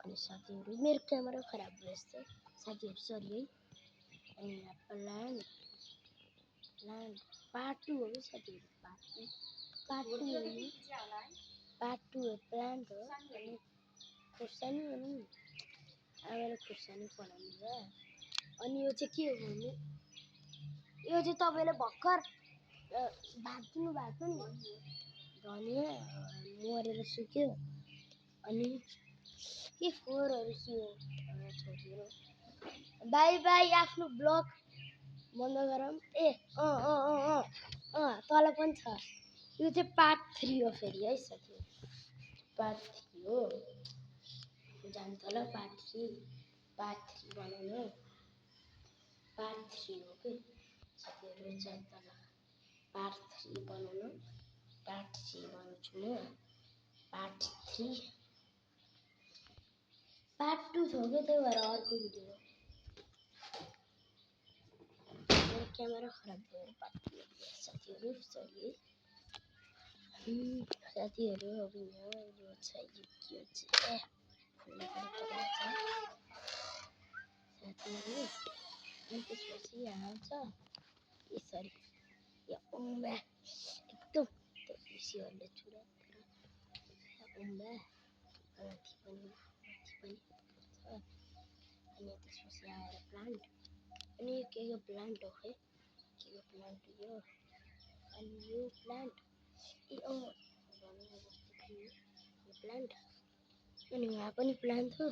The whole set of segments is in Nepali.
अनि साथीहरू मेरो क्यामेरा खराब भएछ साथीहरू सरी है। अनि यहाँ प्लान्ट पार्ट 2 हो कि साथीहरू पार्ट 2 हो प्लान्ट हो। अनि खुर्सानी अनि आमाले खुर्सानी बनाउनु छ। अनि यो चाहिँ के हो भने यो चाहिँ तपाईँले भर्खर भाजिदिनु भएको नि धनिया मरेर सुक्यो। अनि के फोहोरहरू थियो छोडिदिनु। बाई बाई आफ्नो ब्लग बन्द गरौँ। ए तल पनि छ। यो चाहिँ पार्ट 3 हो फेरि है साथीहरू पार्ट 3 हो। जानु तल पार्ट 3 बनाउनु पार्ट 3 हो कि साथीहरू जानु तल पार्ट 3 बनाउनु पार्ट 3 बनाउँछु म पार्ट 3 पार्ट 2 छ कि त्यही भएर अर्को भिडियो मेरो क्यामेरा खराब भएर पार्ट 2 साथीहरू सरी साथीहरू अब यहाँ यो छ यो के चाहिँ साथीहरू अनि त्यसपछि यहाँ छ यसरी यहाँ उम्बा एकदम बेसीहरूले छुरा उम्बा माथि पनि छ। अनि त्यसपछि आएर प्लान्ट अनि यो के प्लान्ट हो है के प्लान्ट यो अनि यो प्लान्ट यो प्लान्ट अनि यहाँ पनि प्लान्ट हो।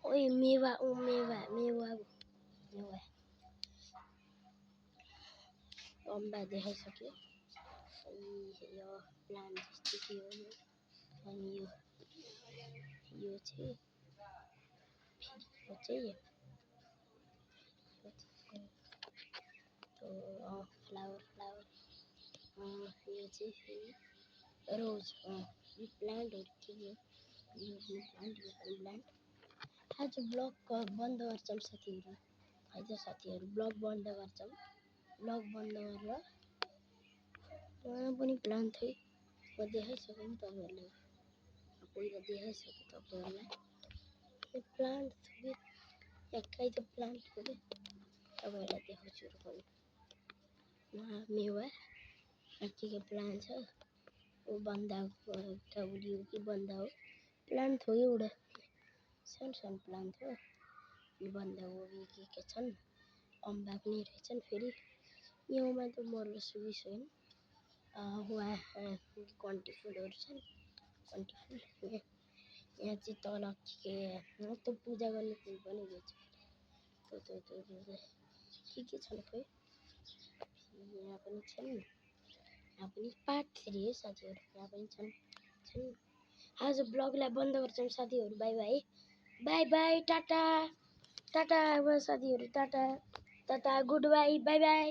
ओए मेवा अम्बा देखाइसक्यो। यो प्लान्ट जस्तो के हो अनि यो चाहिँ फ्लावर यो चाहिँ फेरि रोज यो प्लान्टहरू के हो यो प्लान्ट आज ब्लग बन्द गर्छौँ साथीहरू है त साथीहरू ब्लग बन्द गर्छौँ। ब्लग बन्द गरेर यहाँ पनि प्लान्ट थियो म देखाइसकेँ नि तपाईँहरूलाई पहिला देखाइसकेँ तपाईँहरूलाई यो प्लान्ट थियो एकै त प्लान्ट हो कि तपाईँहरूलाई देखाउँछु पनि मेवा के प्लान्ट छ वो बन्दा एउटा उडियो कि बन्दा हो प्लान्ट हो एउटा सानो प्लान्ट हो बन्दा हो के छन् अम्बा पनि रहेछन् फेरि याउँमा त मरेर सुकिसकेन वहाँ कन्टी फुलहरू छन् कन्टी फुल यहाँ चाहिँ तल के त पूजा गर्ने फुल पनि रहेछ के छन् खोइ यहाँ पनि छन् यहाँ पनि पार्ट 3 है साथीहरू यहाँ पनि छन् आज ब्लगलाई बन्द गर्छौँ साथीहरू बाई बाई टाटा टाटा अब साथीहरू टाटा गुड बाई बाई